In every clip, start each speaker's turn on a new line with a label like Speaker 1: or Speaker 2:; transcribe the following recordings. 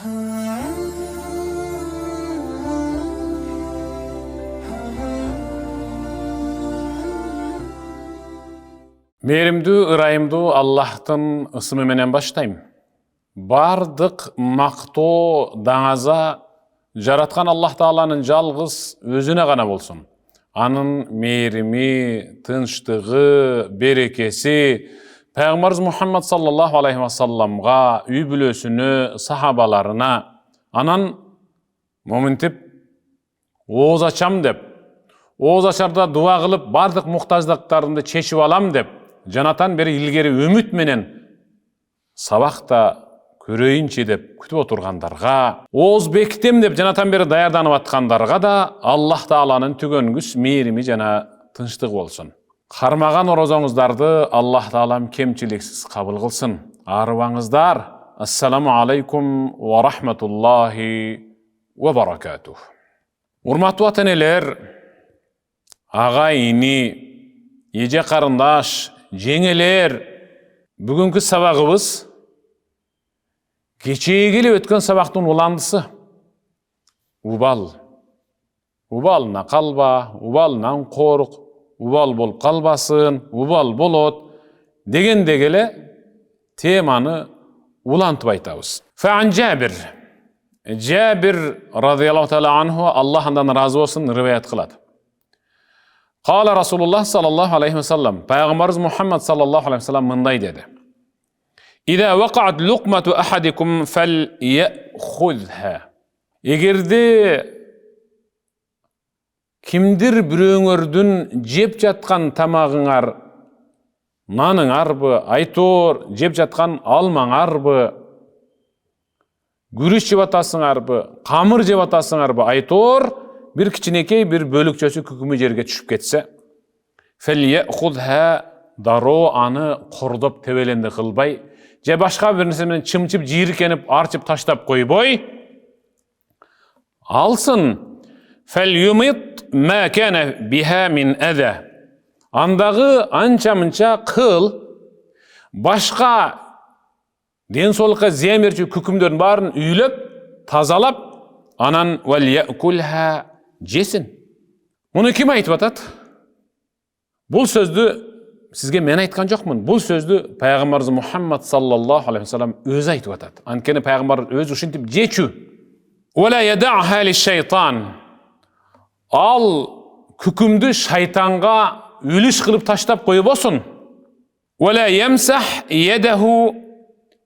Speaker 1: Merimdүү, ырайымдуу Аллахтын ысымы менен баштайм. Бардык мактоо даңаза жараткан Аллах Тааланын жалгыз өзүнө гана болсун. Анын мээрими, тынчтыгы, берекеси Пайгамбарыбыз Мухаммад саллаллаху алейхи ва салламга, үй бүлөсүнө, сахабаларына, анан моминтип ооз ачам деп, ооз ачарда дуа кылып, бардык муктаждыктарымды чечип алам деп, жанатан бери илгери үмүт менен сабакта көрөйүнчү деп күтүп отургандарга, ооз бекитем деп жанатан бери даярданып аткандарга да Аллах Тааланын түгөнгүс мээрими жана тынчтыгы болсун. Кармаган орозоңуздарды Аллах Таалам кемчиликсиз кабыл кылсын. Арыбаңыздар. Ассаламу алейкум ва рахматуллахи ва баракатух. Урматтуу ата-энелер, агайыни, эже карындаш, жеңелер, бүгүнкү сабагыбыз кечеги эле өткөн сабактын уландысы. Убал. Убалына калба, убалынан корк, убал болуп калбасын, убал болот дегендеги эле теманы улантып айтабыз. Фаан Жабир радияллаху таала анху, Аллах андан разы болсун, риваят кылат. Кала Расулуллах саллаллаху алейхи ва саллам, Пайгамбарыбыз Мухаммад саллаллаху алейхи ва саллам мындай деди: Ида вақаат луқмату ахадикум фальяхузха. Эгерде кимдир бирөөңөрдүн жеп жаткан тамагыңар, наныңарбы, айтор жеп жаткан алмаңарбы, күрүч жеп атасыңарбы, камыр жеп атасыңарбы, айтор бир кичинекей бир бөлүкчөсү күкүмү жерге түшүп кетсе, фальяхузха, дароо аны кордоп тебеленди кылбай, же башка бир нерсе менен чымчып, жийиркенип, арчып таштап койбой, алсын. Фальюмит ма кана биха мин аза. Андагы анча-мынча кыл, башка денсаулыкка зыян берчү күкүмдөрдүн баарын үйлөп, тазалап, анан вальякулха жесин. Муну ким айтып атат? Бул сөздү сизге мен айткан жокмун. Бул сөздү Пайгамбарыбыз Мухаммад саллаллаху алейхи ва саллам өзү айтып атат. Анткени Пайгамбар өзү ушинтип жечү. Вала ядахха лиш-шайтан. Ал күкүмдү шайтанга үлүш кылып таштап койбосун. Вала ямсах ядаху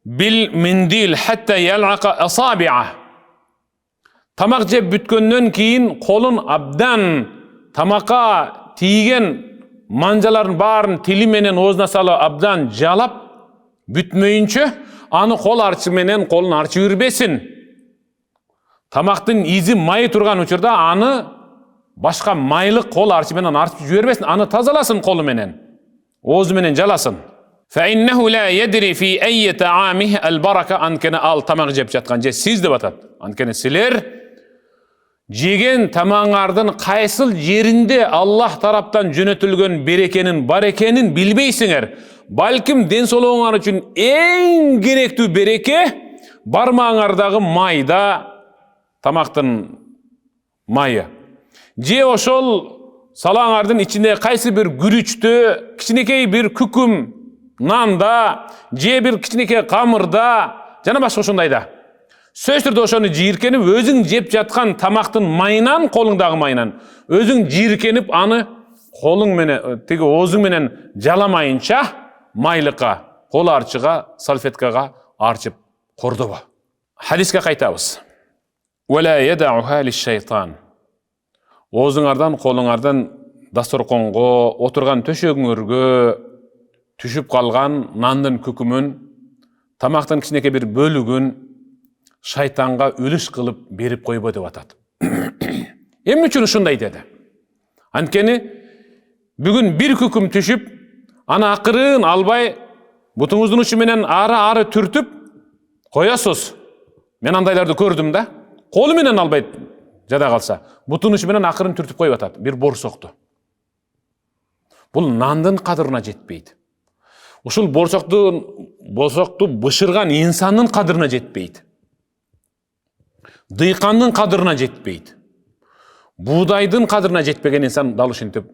Speaker 1: бил миндил хатта ялака асаби'a. Тамак жеп бүткөндөн кийин колун абдан тамакка тийген манжаларын баарын тили менен оозуна салып абдан жалап бүтмөйүнчө, аны кол арчы менен колун арчып жүрбесин. Тамактын изи май турган учурда аны башка майлык кол арчы менен арчып жибербесин, аны тазаласын колу менен, оозу менен жаласын. Fa innahu la yadri fi ayyi ta'amihi al-baraka. Анткени ал тамак жеп жаткан же сиз деп атат. Анткени силер жеген тамаңардын кайсыл жеринде Аллах тараптан жөнөтүлгөн берекенин бар экенин билбейсиңер. Балким денсаулыгыңар үчүн эң керектүү береке бармаңардагы майда, тамактын майы. Же ошол салаңардын ичинде кайсы бир күрүчтө, кичинекей бир күкүм нанда, же бир кичинекей камырда, жана башка ошондайда. Сөз түрдө ошону жийиркенип, өзүң жеп жаткан тамактын майынан, колуңдагы майынан, өзүң жийиркенип, аны колуң менен, тиги оозуң менен жаламайынча майлыкка, кол арчыга, салфеткага арчып кордобо. Хадиске кайтабыз. Вала ядауха лиш-шайтан. Оозуңардан, колуңардан дасторконго, отурган төшөгүңөргө түшүп калган нандын күкүмүн, тамактын кичинекей бир бөлүгүн шайтанга үлүш кылып берип койбо деп атат. Эмне үчүн ушундай деди? Анткени бүгүн бир күкүм түшүп, аны акырын албай, бутуңуздун учу менен ары түртүп коесуз. Мен андайларды көрдүм да. Колу менен албай жада калса, бутун учу менен акырын түртүп коюп атат, бир борсокту. Бул нандын кадырына жетпейт. Ушул борсокту бышырган инсандын кадырына жетпейт. Дыйкандын кадырына жетпейт. Buğdaydın kadırına жетпеген insan dal ушинтип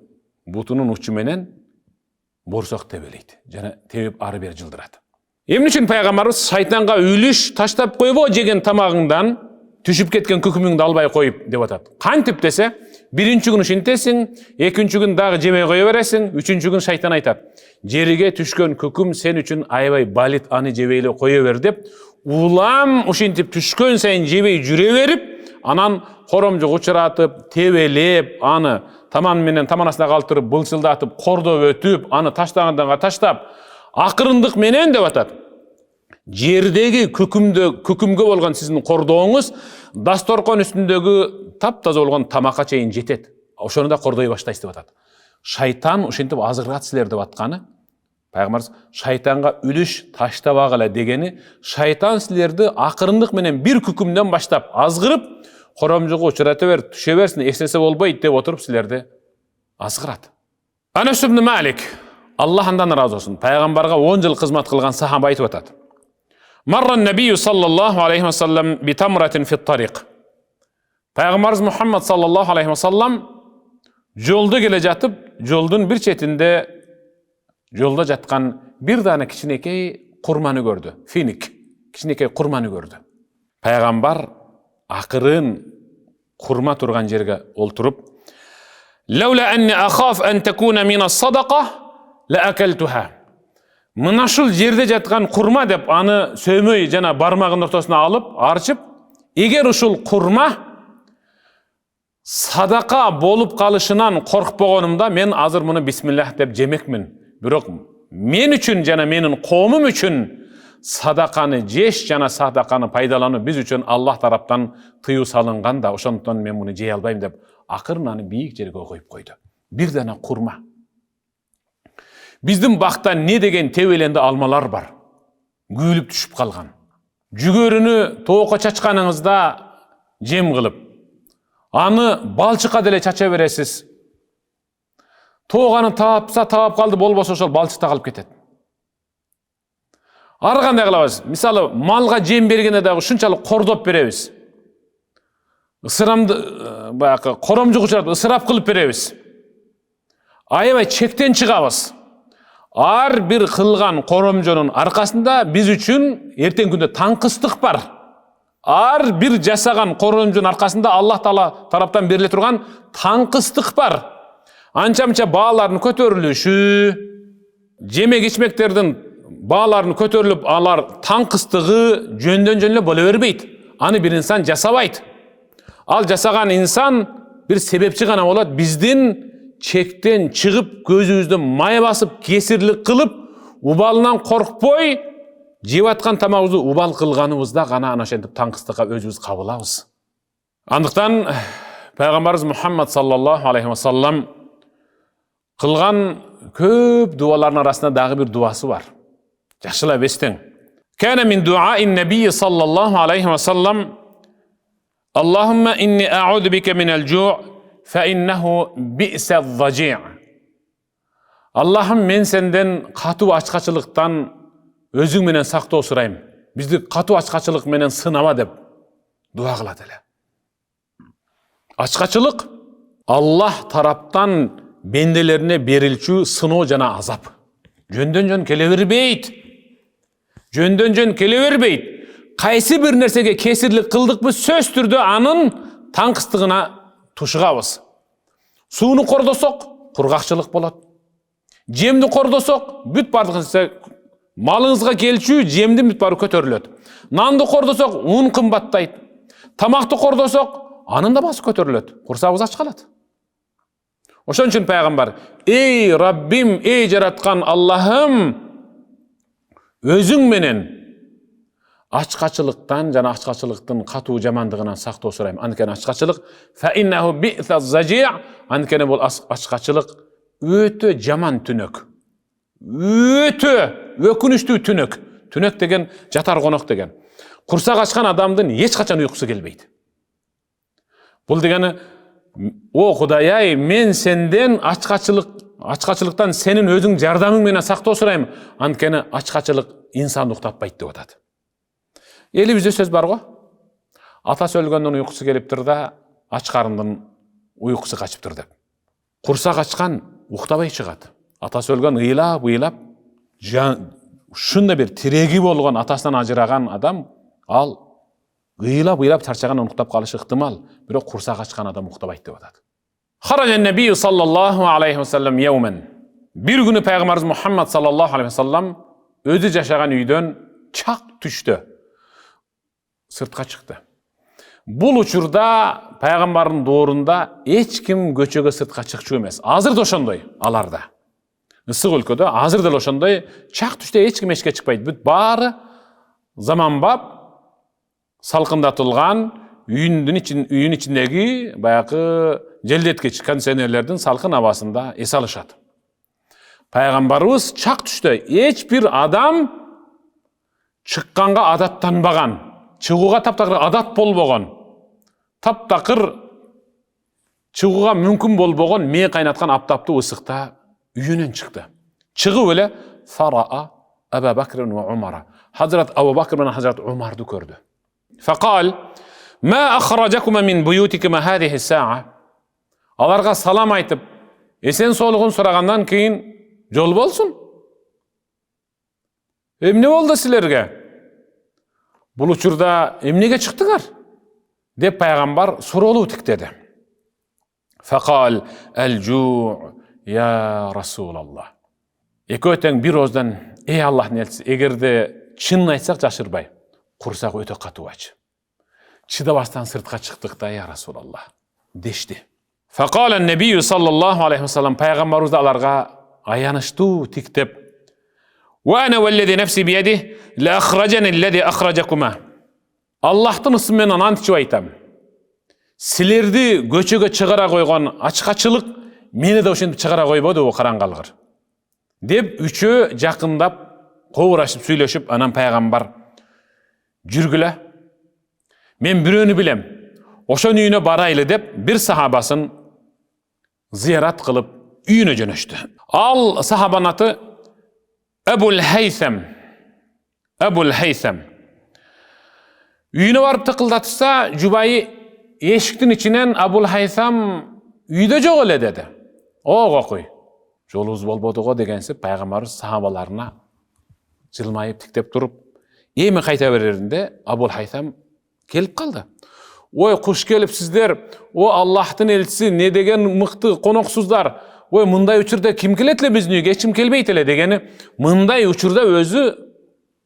Speaker 1: бутунун учу менен борсок тебелейт. Жана тебип ары бери жылдырат. Эмне үчүн пайгамбарыбыз шайтанга үлүш таштап койбо жеген тамагыңдан түшүп кеткен күкүмүңдү албай коюп деп атат. Кантип десе, биринчи күн ушинтесиң, экинчи күн дагы жемей кое бересиң, үчүнчү күн шайтан айтат. Жериге түшкөн күкүм сен үчүн аябай балит, аны жебей эле кое бер деп, улам ушинтип түшкөн сайын жебей жүрө берип, анан коромжук учуратып, тебелеп, аны таман менен таманасына калтырып, былчылдатып, кордоп өтүп, аны таштаганданга таштап, акырындык менен деп атат. Жердеги күкүмгө болгон сиздин кордооңуз дасторкон үстүндөгү таптаза болгон тамакка чейин жетет. Ошону да кордой баштайсыз деп атат. Шайтан ушинтип азгырат силер деп атканы. Пайгамбарыбыз шайтанга үлүш таштабагыла дегени, шайтан силерди акырындык менен бир күкүмдөн баштап азгырып, коромжугу учурата бер, түшө берсин, эстесе болбойт деп отуруп силерди азгырат. Анас ибн Малик, Аллах андан разы болсун, пайгамбарга 10 жыл кызмат кылган сахаба айтып атат. Марра набию саллаллаху алейхи ва саллам би тамратин фи тарик. Пайгамбарыбыз Мухаммад саллаллаху алейхи ва саллам жолдо келе жатып, жолдун бир четинде жолда жаткан бир дана кичинекей курманы көрдү. Финик, кичинекей курманы көрдү. Пайгамбар акырын курма турган жерге олтуруп, "Лаула анни ахаф ан такуна мин ас-садаqa la akaltuha." Мына ушул жерде жаткан курма деп аны сөймөй жана бармагынын ортосуна алып, арчып, эгер ушул курма садака болуп калышынан коркпогонумда мен азыр муну бисмиллах деп жемекмин. Бирок мен үчүн жана менин коомум үчүн садаканы жеш жана садаканы пайдалануу биз үчүн Аллах тараптан тыюу салынган да, ошондон мен муну жей албайм деп акырын аны бийик жерге коюп койду. Бир дана курма. Биздин бакта не деген тебеленди алмалар бар. Күйүлүп түшүп калган. Жүгөрүнү тоокко чачканыңызда жем кылып, аны балчыкка деле чача бересиз. Тооганы таап калды, болбосо ошол балчыкта калып кетет. Ары кандай кылабыз? Мисалы, малга жем бергенде дагы ушунчалык кордоп беребиз. Ысырамды баягы коромжук учуратып ысырап кылып беребиз. Аябай чектен чыгабыз. Ар бир кылган коромжонун аркасында биз үчүн эртең күндө таңкыстык бар. Ар бир жасаган коромжонун аркасында Аллах Таала тараптан бериле турган таңкыстык бар. Анча-мынча баалардын көтөрүлүшү, жемек ичмектердин баалардын көтөрүлүп, алар таңкыстыгы жөндөн эле боло бербейт. Аны бир инсан жасабайт. Ал жасаган инсан бир себепчи гана болот. Биздин чектен чыгып, көзүбүздү май басып, кесирлик кылып, убалынан коркпой, жеп аткан тамагыбызды убал кылганыбызда гана ошентип таңкыстыкка өзүбүз кабылабыз. Андыктан пайгамбарыбыз Мухаммад саллаллаху алейхи ва саллам кылган көп дуалардын арасында дагы бир дуасы бар. Жакшылап эстең. Кана мин дуаин набий саллаллаху алейхи ва саллам: "Аллахумма инни а'уду бика минал жу' fa innahu bi'sa az-zaji'." Аллахым, мен сенден катуу ачкачылыктан өзүң менен сактоо сурайм. Бизди катуу ачкачылык менен сынама деп дуа кылат эле. Ачкачылык Аллах тараптан бенделерине берилчү сыноо жана азап. Жөндөн жөн келе бербейт. Жөндөн жөн келе бербейт. Кайсы бир нерсеге кесирлик кылдыкпы, сөз түрдө анын таңкыстыгына тушугабыз. Сууну кордосок, кургакчылык болот. Жемди кордосок, бүт бардыгы малыңызга келчү жемдин бүт бары көтөрүлөт. Нанды кордосок, ун кымбаттайт. Тамакты кордосок, анын да басы көтөрүлөт. Курсагыбыз ач калат. Ошон үчүн пайгамбар: "Эй Раббим, эй жараткан Аллахым, өзүң менен ачкачылыктан жана ачкачылыктын катуу жамандыгынан сактоо сурайм. Анткени ачкачылык fa innahu bi'sa az-zaji', анткени бул ачкачылык өтө жаман түнөк. Өтө өкүнүчтүү түнөк. Түнөк деген жатар конок деген. Курсак ачкан адамдын эч качан уйкусу келбейт. Бул дегени: "О Кудай, мен сенден ачкачылыктан сенин өзүң жардамың менен сактоо сурайм. Анткени ачкачылык инсанды уктатпайт" деп атат. Элибизде сөз бар го. Atası өлгөндөн uykusu келиптир да, ач карындын uykusu kaçıptır деп. Курсак ачкан уктабай чыгат. Атасы өлгөн ыйлап, ушундай бир тиреги болгон атасынан ажыраган адам, ал ыйлап чарчаган уктап калышы ыктымал, бирок курсак ачкан адам уктабайт деп атат. Харажан набий саллаллаху алейхи ва саллям яумен. Bir günü Peygamberimiz Muhammed sallallahu aleyhi ve sellem özü жашаган үйдөн çak түштө. Sırtка чыкты. Бул учурда Peygamber'in доорунда эч ким көчөгө сыртка чыкчу эмес. Азыр да ошондой аларда. Ысык өлкөдө азыр да ошондой чак түштө эч ким эшикке чыкпайт. Бүт баары заманбап салкындатылган үйүн ичиндеги баягы желдеткич кондиционерлердин салкын абасында эс алышат. Пайгамбарыбыз чак түштө эч бир адам чыкканга адаттанбаган, чыгууга таптакыр адат болбогон, таптакыр чыгууга мүмкүн болбогон мээ кайнаткан аптаптуу ысыкта үйүнөн чыкты. Чыгып эле фараа Аба Бакр ва Умар. Hazrat Abu Bakr менен Hazrat Умарды көрдү. Факал: "Ма ахраджакума мин буютикума хадихи саа?" Аларга салам айтып, эсен соолугун сурагандан кийин жол болсун. Эмне болду силерге? Бул учурда эмнеге чыктыңар? Деп пайгамбар суроолуу тиктеди. Факал: "Ал-жу' я Расулаллах." Экөө тең бир ооздан: "Эй Аллахтын элчиси, эгерде чынын айтсак жашырбай, курсак өтө катуу ач. Чыдабастан сыртка чыктык да, я Расулаллах" дешти. Факал ан-набий саллаллаху алейхи ва саллям пайгамбарыбыз аларга аянычтуу тиктеп: "Ва ана валлази нафси биядихи ла ахраджани аллази ахраджакума." Аллахтын ысымы менен ант ичип айтам. Силерди көчөгө чыгара койгон ачкачылык мени да ошентип чыгара койбоду бу караңгалгыр. Деп үчөө жакындап, кобурашып сүйлөшүп, анан пайгамбар: "Жүргүлө. Мен бирөөнү билем. Ошонун үйүнө барайлы" деп бир сахабасын зыярат кылып үйүнө жөнөштү. Ал сахабанын аты Абул Хайсам. Үйүнө барып тыкылдатса, жубайы эшиктин ичинен Абул Хайсам үйдө жок эле деди. Ого кой. Жолубуз болбодуго дегенсип пайгамбарыбыз сахабаларына жылмайып тиктеп туруп, эми кайта береринде Абул Хайсам келип калды. "Ой, куш келипсиздер. О Аллахтын элчиси, не деген мыкты коноксуздар. Ой, мындай учурда ким келет эле биздин үйгө? Эч ким келбейт эле" дегени, мындай учурда өзү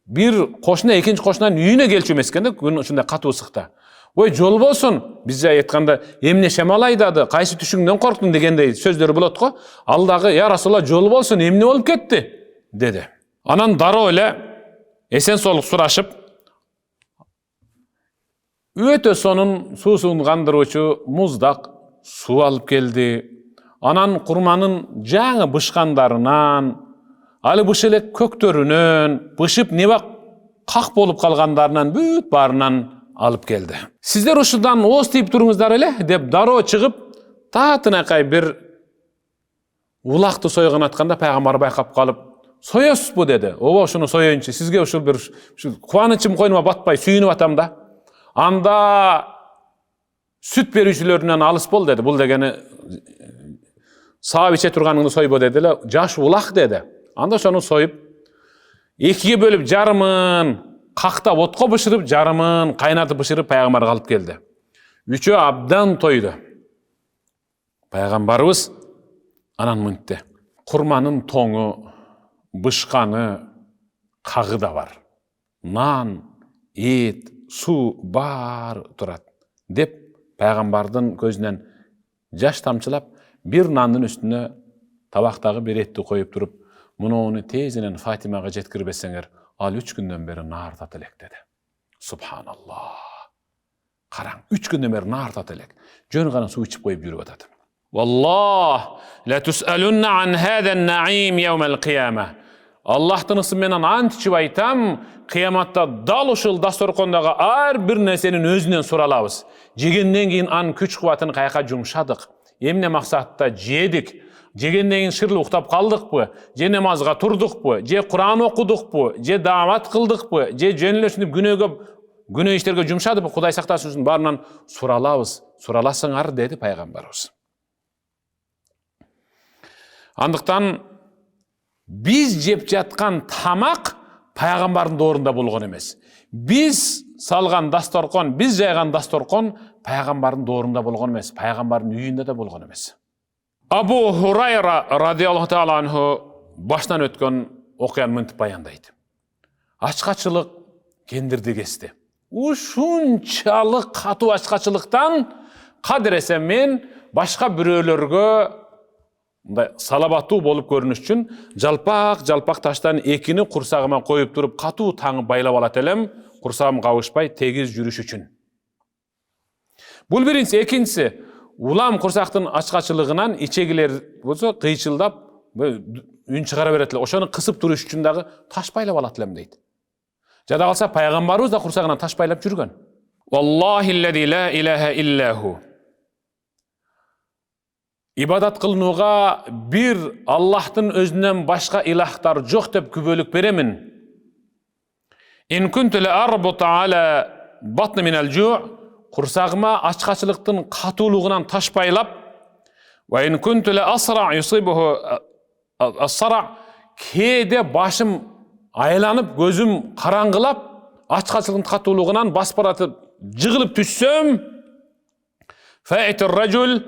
Speaker 1: бир кошуна экинчи кошунан үйүнө келчү эмес экен да, күн ушундай катуу ысыкта. "Ой, жол болсун. Бизге айтканда, эмне шамал айдады, кайсы түшүңдөн корктуң" дегендей сөздөр болот го. Ал дагы: "Я Расулалла, жол болсун, эмне болуп кетти?" деди. Анан дароо эле эсен соолук сурашып, өтө сонун суусун кандыруучу муздак суу алып келди. Анан курманын жаңы бышкандарынан, алы быш эле көктөрүнөн, бышып небак как болуп калгандарынан бүт баарынан алып келди. "Сиздер ушудан ооз тийип туруңуздар эле" деп дароо чыгып, таатынакай бир улакты сойгон атканда пайгамбар байкап калып: "Соесузбу" деди. "Ооба, ушуну соеюнчу. Сизге ушул бир кубанычым койнума батпай, сүйүнүп атам да. Анда сүт берүүчүлөрүнөн алыс бол" деди. Бул дегени саап иче турганыңды сойбо деди эле. "Жаш улак" деди. Анда ошону союп, экиге бөлүп жарымын кактап отко бышырып, жарымын кайнатып бышырып пайгамбарга алып келди. Үчөө абдан тойду. Пайгамбарыбыз анан мынтти: "Курманын тоңу, бышканы, кагы да бар. Нан, эт, суу бар турат" деп пайгамбардын көзүнөн жаш тамчылап, бир нандын үстүнө табактагы бир этти коюп туруп: "Мунуну тезинен Фатимага жеткирбесеңер, ал 3 күндөн бери наартат элек" деди. Субханаллах. Караң, 3 күндөн бери наартат элек. Жөн гана суу ичип коюп жүрүп атат. "Валлах, ла тусалунна ан хадан наим яумал кияма." Аллахтын ысымы менен ант ичип айтам, кыяматта дал ушул дасторкондогу ар бир нерсенин өзүнөн суралабыз. Жегенден кийин анын күч кубатын каяка жумшадык? Эмне максатта жедик? Жегенден кийин шырлы уктап калдыкпы? Же намазга турдукпу? Же Куран окудукпу? Же даават кылдыкпы? Же жөн эле ушинтип күнөөгө күнөө иштерге жумшады, Кудай сактасын үчүн баарынан суралабыз, сураласыңар деди пайгамбарыбыз. Андыктан биз жеп жаткан тамак пайгамбардын доорунда болгон эмес. Биз салган дасторкон, биз жайган дасторкон пайгамбардын доорунда болгон эмес, пайгамбардын үйүндө да болгон эмес. Абу Хурайра радиаллаху таала анху баштан өткөн окуяны мынтип баяндайт. Ачкачылык кендирди кести. Ушунчалык катуу ачкачылыктан кадыресе мен башка бирөөлөргө мындай салабаттуу болуп көрүнүш үчүн жалпак таштан экини курсагыма коюп туруп катуу таңып байлап алат элем, курсагым кабышпай тегиз жүрүш үчүн. Бул биринчиси, экинчиси, улам курсактын ачкачылыгынан ичегилер болсо кыйчылдап үн чыгара берет эле. Ошону кысып туруш үчүн дагы таш байлап алат элем дейт. Жада калса пайгамбарыбыз да курсагынан таш байлап жүргөн. Валлахи ла илаха иллаху. Ибадат кылынууга бир Аллахтын өзүнөн башка илахтар жок деп күбөлүк беремин. Ин кунту ла арбут ала батни минал жу', курсагыма ачкачылыктын катуулугунан таш байлап, ва ин кунту ла асра юсибуху ас-сара, кээде башым айланып, көзүм караңгылап, ачкачылыктын катуулугунан басып баратып жыгылып түшсөм, фа'итир ражул,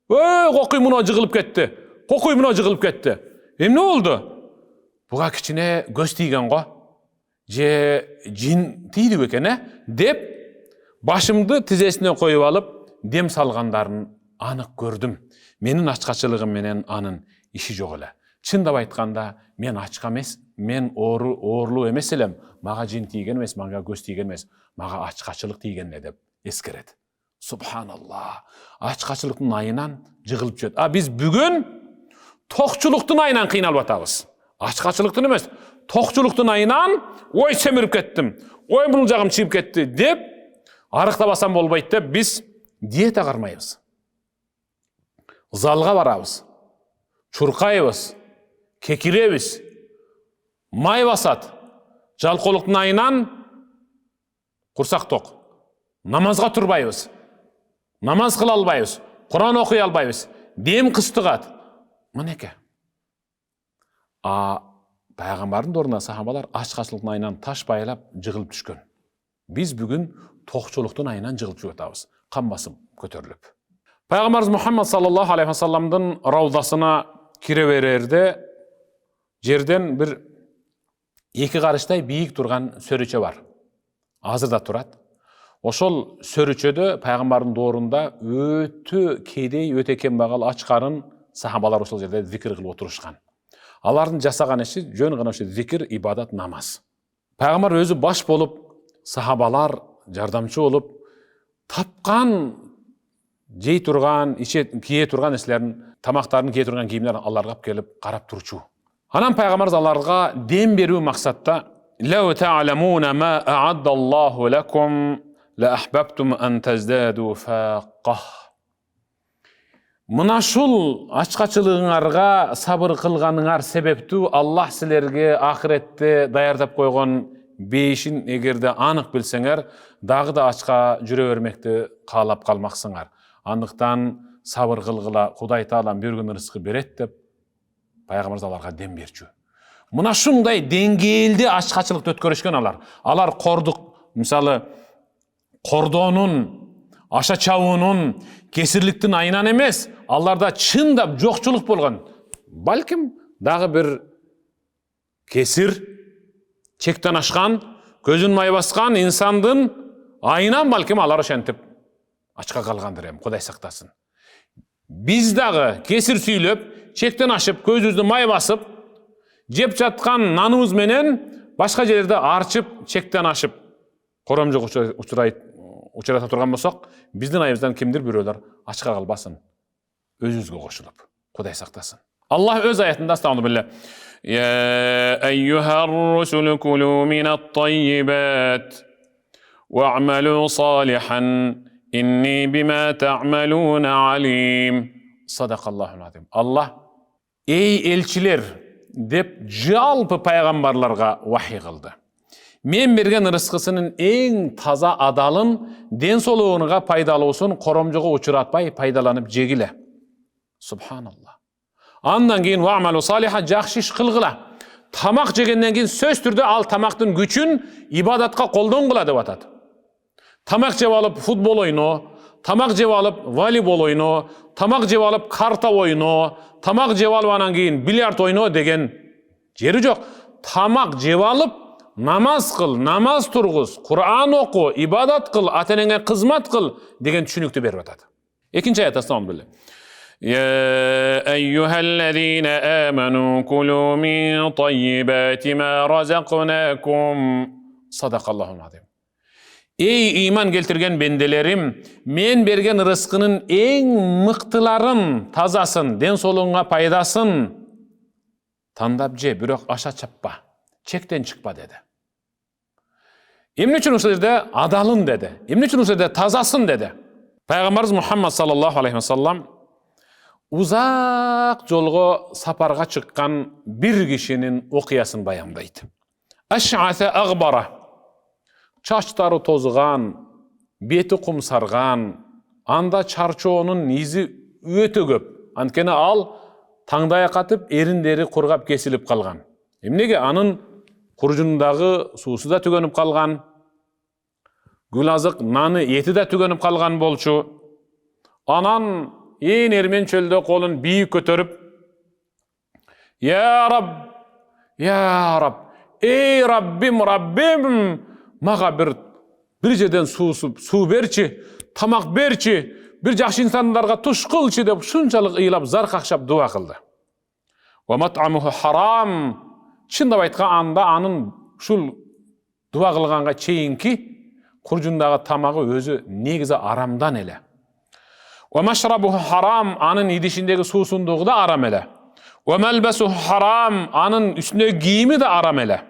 Speaker 1: кокуй мына жыгылып кетти. Кокуй мына жыгылып кетти. Эмне болду? Буга кичине көз тийген го. Же жин тийди бекен, деп башымды тизесине коюп алып, дем салгандарын анык көрдүм. Менин ачкачылыгым менен анын иши жок эле. Чындап айтканда, мен ачка эмес, мен оорлуу эмес элем. Мага жин тийген эмес, мага көз тийген эмес, мага ачкачылык тийген эле деп эскерет. Субханаллах. Ачкачылыктын айынан жыгылып жүрөт. Биз бүгүн токчулуктун айынан кыйналып атабыз. Ачкачылыктын эмес, токчулуктун айынан ой семирип кеттим, ой бул жагым чыгып кетти деп арыктабасам болбойт деп биз диета кармайбыз. Залга барабыз. Чуркайбыз, кекиребиз, май басат. Жалкоолуктун айынан курсак ток. Намазга турбайбыз. Намаз кыла албайбыз. Куран окуй албайбыз. Дем кыстыгат. Мынеке. Пайгамбардын доорунда сахабалар ачкачылыктын айынан таш байлап жыгылып түшкөн. Биз бүгүн токчулуктун айынан жыгылып жүрүп атабыз. Кан басып көтөрүлүп. Пайгамбарыбыз Мухаммад саллаллаху алейхи ва салламдын раудасына кире берерде жерден бир 2 карыштай бийик турган сөрүчө бар. Азыр да турат. Ошол сөрүчөдө пайгамбардын доорунда өтө кедей, өтө кембагал, ач карын сахабалар ошол жерде зикир кылып отурушкан. Алардын жасаган иши жөн гана ошо зикир, ибадат, намаз. Пайгамбар өзү баш болуп, сахабалар жардамчы болуп, тапкан жей турган, кие турган нерселерин, тамактарын кие турган кийимдерин аларга алып келип карап турчу. Анан пайгамбарыбыз аларга дем берүү максатта "Лау та'ламуна ма а'аддаллаху лакум ла ахбабтум ан таздаду фaqah". Мына шул ачкачылыгыңарга сабыр кылганыңар себептүү Аллах силерге ахиретте даярдап койгон бейишин эгерде анык билсеңер, дагы да ачка жүрө бермекти каалап калмаксыңар. Андыктан сабыр кылгыла, Кудай Таалам бергөн рызкы берет деп пайгамбарыбыз аларга дем берчү. Мына шундай деңгээлде ачкачылыкты өткөрүшкөн алар. Алар кордук, мисалы, кордоонун, аша чабуунун, кесирликтин айынан эмес, аларда чындап жокчулук болгон. Балким дагы бир кесир, чектен ашкан, көзүн май баскан инсандын айынан балким алар ошентип ачка калгандыр эми, Кудай сактасын. Биз дагы кесир сүйлөп, чектен ашып, көзүбүздү май басып, жеп жаткан наныбыз менен башка жерлерде арчып, чектен ашып, коромжок учурата турган болсок, биздин айыбыздан кимдир бирөөлөр ачка калбасын, өзүбүзгө кошулуп. Кудай сактасын. Аллах өз аятында астагфирулла билlah. Я айюхар русулу кулу минат таййибат ва'малу салихан инни бима та'малуна алим. Садакаллахул азим. Аллах эй элчилер деп жалпы пайгамбарларга вахий кылды. Мен берген рызкысынын эң таза адалын ден соолугуңа пайдалуусун коромжого учуратпай пайдаланып жегиле. Субханалла. Андан кийин ва'малу салиха, жакшы иш кылгыла. Тамак жегенден кийин сөз түрдө ал тамактын күчүн ибадатка колдонгула деп атат. Тамак жеп алып футбол ойно, тамак жеп алып волейбол ойно, тамак жеп алып карта ойно, тамак жеп алып анан кийин бильярд ойно деген жери жок. Тамак жеп алып намаз кыл, намаз тургуз, Кур'ан оку, ибадат кыл, ата-энеңе кызмат кыл деген түшүнүктү берип атат. Экинчи аят астан биле. يا أيها الذين آمنوا كلوا من طيبات ما رزقناكم صدق الله العظيم. Ey iman keltirgen bendelерим, мен берген рызкынын эң мыктыларын, тазасын, ден соолугуңа пайдасын тандап же, бирок аша чаппа, чектен чыкпа деди. Эмне үчүн ушул жерде адалын деди? Эмне үчүн ушул жерде тазасын деди? Пайгамбарыбыз Мухаммад саллаллаху алейхи ва саллам узак жолго сапарга чыккан бир кишинин окуясын баяндайт. Аш'аса агбара. Чачтары тозган, бети кумсарган, анда чарчоонун изи өтө көп. Анткени ал таңдай катып, эриндери кургап кесилип калган. Эмнеге? Анын куржундагы суусу да түгөнүп калган. Гүл азык, наны, эти да түгөнүп калган болчу. Анан ээн эрмен чөлдө колун бийик көтөрүп, Я Раб, эй Раббим, Раббим, мага бир жерден суу берчи, тамак берчи, бир жакшы инсандарга туш кылчы деп шунчалык ыйлап, зар какшап дуа кылды. Ва мат'амуху харам. Чындап айтканда анын ушул дуа кылганга чейинки куржундагы тамагы өзү негизи арамдан эле. Ва машрабуху харам. Анын идишиндеги суусундугу да арам эле. Ва малбасуху харам. Анын үстүндөгү кийими да арам эле.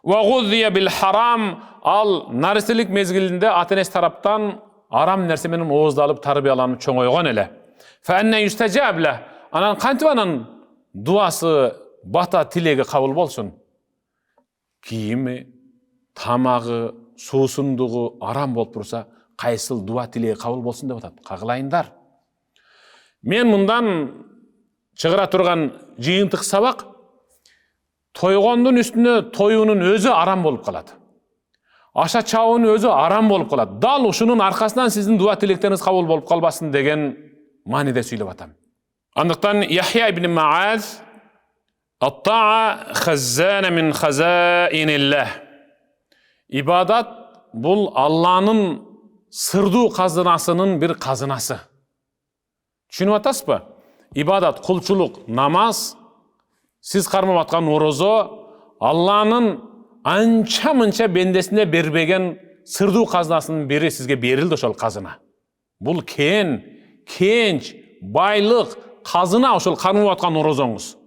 Speaker 1: Ва гуддия бил харам. Ал нарселик мезгилинде ата-энеси тараптан арам нерсе менен ооздалып, тарбияланып чоңойгон эле. Фа анна юстажаб ла. Анан кантип анын дуасы, бата тилеги кабыл болсун? Кийими, тамагы, суусундугу арам болуп турса, кайсыл дуа тилеги кабыл болсун деп атат. Кагылайындар. Мен мындан чыгыра турган жыйынтык сабак, тойгондун үстүнө тоюунун өзү арам болуп калат. Аша чабуунун өзү арам болуп калат. Дал ушунун аркасынан сиздин дуа тилектериңиз кабыл болуп калбасын деген мааниде сүйлөп атам. Андыктан Яхья ибн Мааз ат-та'a хаззана мин хазаиниллах. Ибадат бул Алланын сырдуу казынасынын бир казынасы. Түшүнүп атасызбы? Ибадат, кулчулук, намаз, сиз кармап аткан орозо Алланын анча-мынча бендесине бербеген сырдуу казынасынын бири сизге берилди ошол казына. Бул кенч, байлык, казына ошол кармап аткан орозоңуз.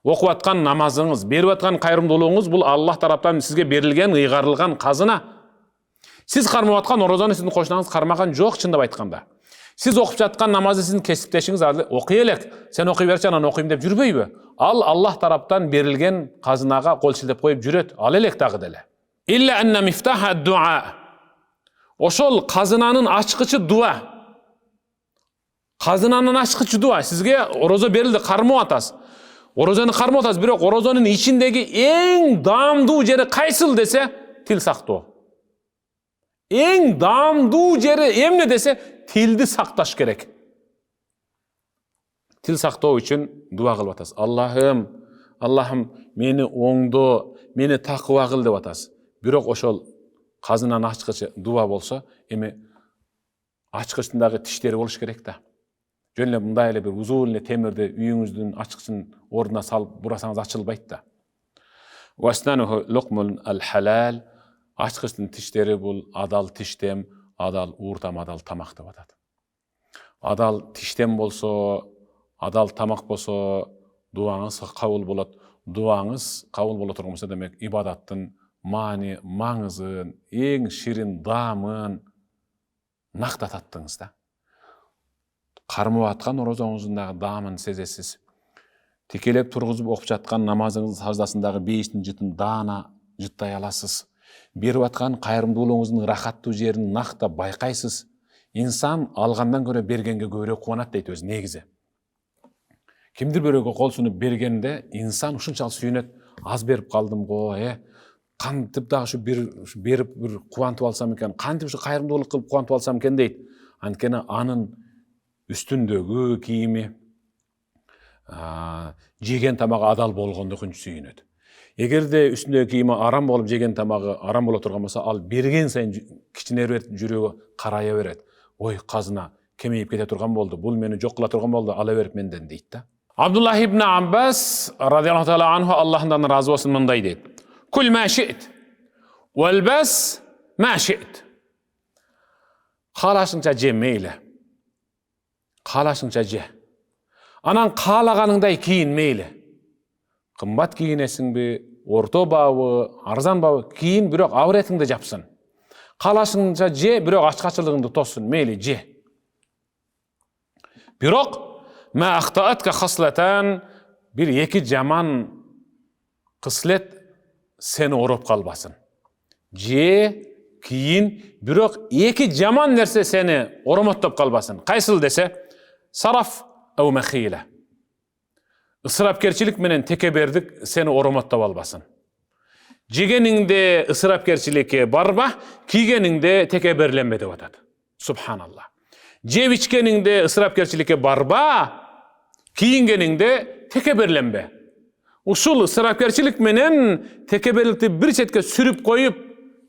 Speaker 1: Окуп аткан намазыңыз, берип аткан кайрымдуулугуңуз бул Аллах тараптан сизге берилген, ыйгарылган казына. Сиз кармап аткан орозону сиздин кошунаңыз кармаган жок, чындап айтканда. Сиз окуп жаткан намазды сиздин кесиптешиңиз окуй элек, сен окуй берчи, анан окуйм деп жүрбөйбү? Ал Аллах тараптан берилген казынага кол шилтеп коюп жүрөт. Ал элек дагы деле. Илля анна мифтаха дуа. Ошол казынанын ачкычы дуа. Казынанын ачкычы дуа. Сизге орозо берилди, кармап атасыз. Орозону кармап атасыз, бирок орозонун ичиндеги эң даамдуу жери кайсыл десе, тил сактоо. Эң даамдуу жери эмне десе, тилди сакташ керек. Тил сактоо үчүн дуа кылып атасыз. Аллахым, мени оңдо, мени такыба кыл деп атасыз. Бирок ошол казынанын ачкычы дуа болсо, эми ачкычындагы тиштери болуш керек да. Жөн эле мындай эле бир узун эле темирди үйүңүздүн ачкычын ордуна салып бурасаңыз ачылбайт да. Вастануху лукмул ал-халал. Ачкычтын тиштери бул адал тиштем, адал ууртам, адал тамак деп атат. Адал тиштем болсо, адал тамак болсо, дуаңыз кабыл болот. Дуаңыз кабыл боло турган болсо, демек ибадаттын маани, маңызын, эң ширин даамын нактататтыңыз да. Кармап аткан орозоңуздун дагы даамын сезесиз. Текелеп тургузуп окуп жаткан намазыңыздын саждасындагы бейиштин жытын жыттай аласыз. Беріп атқан қайырымдылығыңыздың рахаттуу жерін нақта байқайсыз. Инсан алғандан көрө бергенге көбірек қуанат дейді өзі негізі. Кімдір біреуге қол сунуп бергенде инсан ушунчалык сүйүнөт. Аз беріп қалдым ғой, кантип дагы ушу беріп бір кубантып алсам екен, кантип ушу кайрымдуулук кылып кубантып алсам екен дейт. Анткени анын үстүндөгү кийими, жеген тамагы адал болгондугун сүйүнөт. Эгерде үстүндөгү кийими арам болуп, жеген тамагы арам боло турган болсо, ал берген сайын кичинере берет, жүрөгү карая берет. Ой, казына кемейип кете турган болду, бул мени жок кыла турган болду, ала берип менден дейт да. Абдуллах ибн Аббас радиаллаху таала анху, Аллахдан разы болсун, мындай дейт: "Кул ма ши'т, валбас ма ши'т." Каалашыңча же мейли. Каалашыңча же. Анан каалаганыңдай кийин мейли. Кымбат кийинесиңби, орто бабы, арзан бабы кийин, бирок абыретиңди жапсын. Каалашыңча же, бирок ачкачылыгыңды тосун, мейли же. Бирок ма ахтаатка хаслатан, бир эки жаман кыслет сени ороп калбасын. Же кийин бирок эки жаман нерсе сени оромоттоп калбасын. Кайсыл десе, сараф ау махила. Ысырапкерчилик менен текебердик сени оромоттоп албасын. Жегениңде ысырапкерчиликке барба, кийгениңде текеберленбе деп атат. Субханаллах. Жеп ичкениңде ысырапкерчиликке барба, кийингениңде текеберленбе. Ушул ысырапкерчилик менен текеберликти бир четке сүрүп коюп,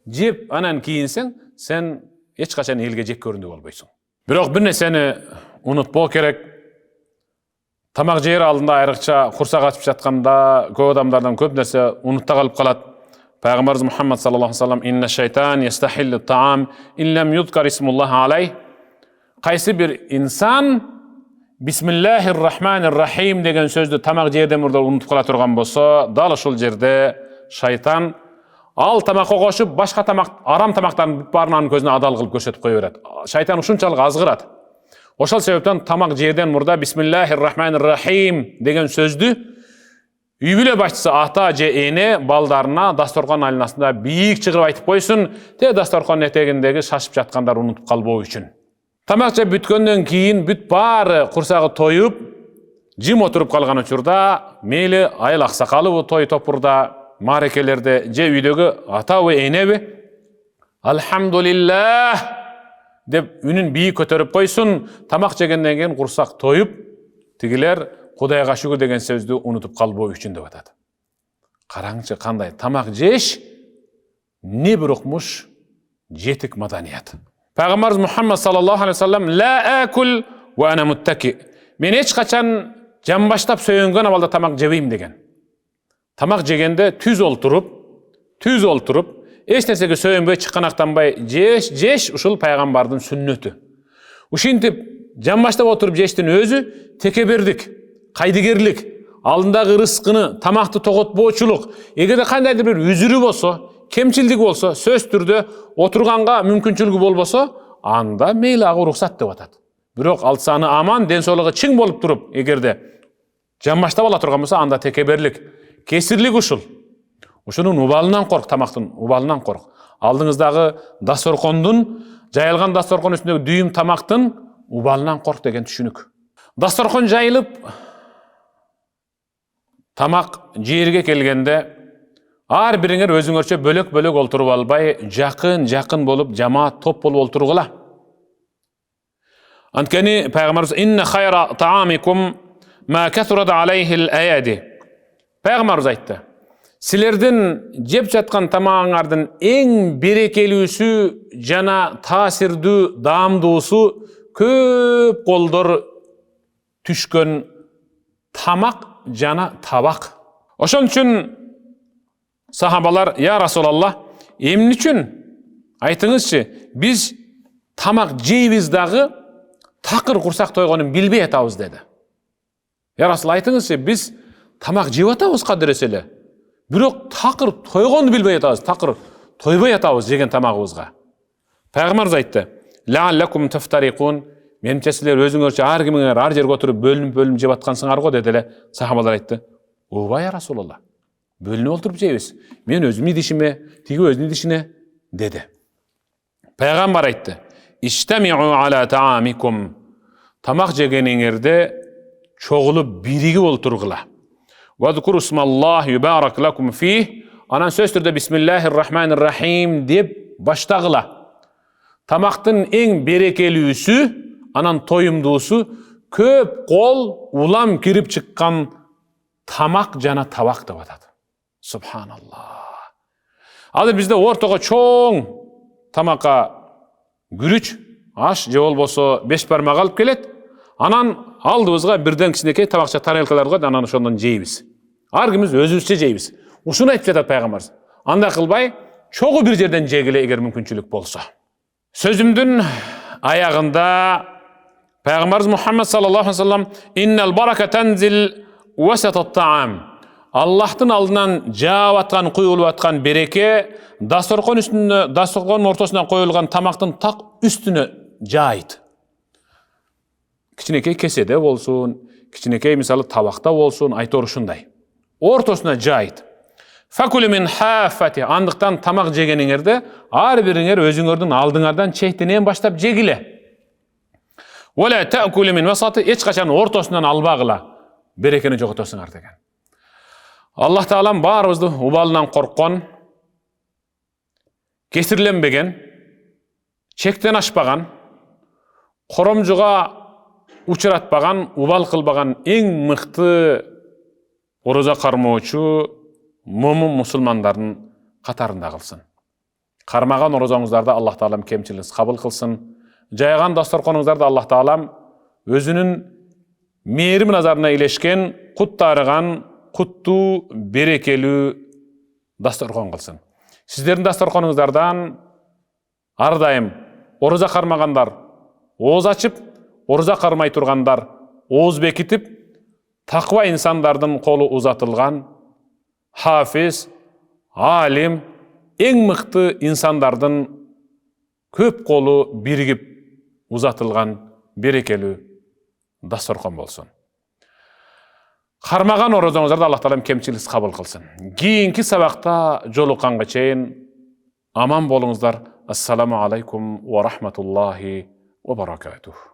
Speaker 1: жеп анан кийинсең, сен эч качан элге жек көрүндү болбойсуң. Бирок бир нерсени унутпоо керек. Тамак жер алдында, айрыкча курсак ачып жатканда, көп адамдардан көп нерсе унутта калып калат. Пайгамбарыбыз Мухаммад саллаллаху алейхи ва саллям: "Инна шайтан ястахиллу таам ин лам юзкар исмуллах алей." Кайсы бир инсан Бисмиллахир рахманир рахим деген сөздү тамак жерден мурда унутуп кала турган болсо, дал ошол жерде шайтан ал тамакка кошуп, башка тамак, арам тамактардын баарынын көзүнө адал кылып көрсөтүп кое берет. Шайтан ушунчалык азгырат. Ошол себептен тамак жерден мурда Бисмиллахир рахманир рахим деген сөздү үй бүлө башчысы ата же эне балдарына дасторкон айланасында бийик чыгырып айтып койсун, те дасторкон этегиндеги шашып жаткандар унутуп калбоо үчүн. Тамак жеп бүткөндөн кийин бүт баары курсагы тоюп, жим отуруп калган учурда, мейли айыл аксакалыбы, той топурда, маарекелерде же үйдөгү атабы, энеби, "Алхамдулиллах" деп үнүн бийик көтөрүп койсун, тамак жегенден кийин курсак тоюп, тигилер Кудайга шүгүр деген сөздү унутуп калбоо үчүн деп атат. Караңчы кандай тамак жеш не бир укмуш жетик маданият. Пайгамбарыбыз Мухаммад саллаллаху алейхи ва саллям: "Ла акул ва ана муттаки." Мен эч качан жамбаштап сөйөнгөн абалда тамак жебейм деген. Тамак жегенде түз олтуруп, эч нерсеге сөйөнбөй, чыканактанбай жеш ушул пайгамбардын сүннөтү. Ушинтип жамбаштап отуруп жештин өзү текебердик, кайдыгерлик, алдындагы рызкыны, тамакты тоготпоочулук. Эгерде кандайдыр бир үзүрү болсо, кемчилдиги болсо, сөз түрдө отурганга мүмкүнчүлүгү болбосо, анда мейли ага уруксат деп атат. Бирок ал саны аман, ден соолугу чың болуп туруп, эгерде жамбаштап ала турган болсо, анда текеберлик, кесирлик ушул. Ушунун убалынан корк, тамактын убалынан корк. Алдыңыздагы дасторкондун, жайылган дасторкон үстүндөгү дүйүм тамактын убалынан корк деген түшүнүк. Дасторкон жайылып, тамак жерге келгенде, ар бириңер өзүңөрчө бөлөк-бөлөк олтуруп албай, жакын болуп, жамаат топ болуп олтургула. Анткени пайгамбарыбыз: "Инна хайра таамикум ма касурат алейхил аяди." Пайгамбарыбыз айтты: "Силердин жеп жаткан тамагыңардын эң берекелүүсү жана таасирдүү, даамдуусу көп колдор түшкөн тамак жана табак." Ошон үчүн сахабалар: "Я Расулаллах, эмне үчүн? Айтыңызчы, биз тамак жейбиз дагы такыр курсак тойгонун билбей атабыз" деди. "Я Расул, айтыңызчы, биз тамак жеп атабыз кадырес эле, бирок такыр тойгонду билбей атабыз, такыр тойбой атабыз жеген тамагыбызга." Пайгамбарыбыз айтты: "Лааллакум тафтарикун." Менимче силер өзүңөрчө ар кимиңер ар жерге отуруп бөлүнүп жеп аткансыңар го, деди эле. Сахабалар айтты: "Ооба, я Расулаллах." Bölünüp oturup jeybiz. Men özümün idişime, tigi özünün idişine dedi. Peygamber aytdı. İstemi'u ala ta'amikum. Tamak jegeniňerde çoğulup birigi olturgula. Ve zkuru ismallah yubarak lakum fih. Anan sözdürde Bismillahirrahmanirrahim deyip baştagıla. Tamaktın en berekelüsü, anan toyumdusu, köp kol ulam kirip çıkkan tamak jana tabak da batады. Subhanallah. Azır bizde ortaga çoğun tamaka gürüç, aş je bolboso 5 barmak alıp kelet. Anan aldыбызга birden kичинекей tabakça tarelkalar koyup anan ошондон жейбиз. Ар кимиz özübüzчe жейбиz. Ушуну айтып жатат Пайгамбарыбыз. Anda kılbay, çoğu bir жерден жегиле eger mümkünçülük bolsa. Sözümdün ayağında Peygamberimiz Muhammed sallallahu aleyhi ve sellem innel baraka tenzil vasatat ta'am. Allah'tın aldından javatkan, koyulvatkan bereke dastorkon üstüne, dastorkonun ortasına koyulgan tamaktın tak üstüne jayt. Kiçinekey kesede bolsun, kiçinekey misalı tabakta bolsun, aytor uşunday. Ortasına jayt. Fakulu min hafati. Andıktan tamak jegeniňerde ar biriňer özüňerdiň aldyňardan çehtinen başlap jegile. Wala ta'kulu min wasati. Hiç kaçan ortasından albagla. Berekeni jogotosуңар degen. Allah Taalam barыбызды ubaldan korkon, kesirlenbegen, çekten aşpagan, koromcuga uçuratpagan, ubal kılbagan en mıktı oroza karmoğuçu mumun musulmanların katarında kılsın. Karmagan orozoňuzlarda Allah Taalam kemçiligiňiz kabul kılsın. Jaygan dastorkonuňuzlarda Allah Taalam özünün merim nazarına ileşken, kuttarıgan, kuttu, berekeli dastorkon kılsın. Sizlerin dastorkonuňuzlardan ardayım oroza karmagandar, oğuz açıp, oroza karmay turgandar, oğuz bekitip, takva insanlardan kolu uzatılgan, hafiz, alim, en mıktı insanlardan köp kolu birigip uzatılgan berekeli dastorkon bolsun. Karmagan orozoňuzlarda Allah Taalam kemçiligiňiz kabul kılsın. Kийинки sabakta jolukanga çeyin aman bolunuzlar. Assalamu aleykum ve rahmetullahi ve barakatuh.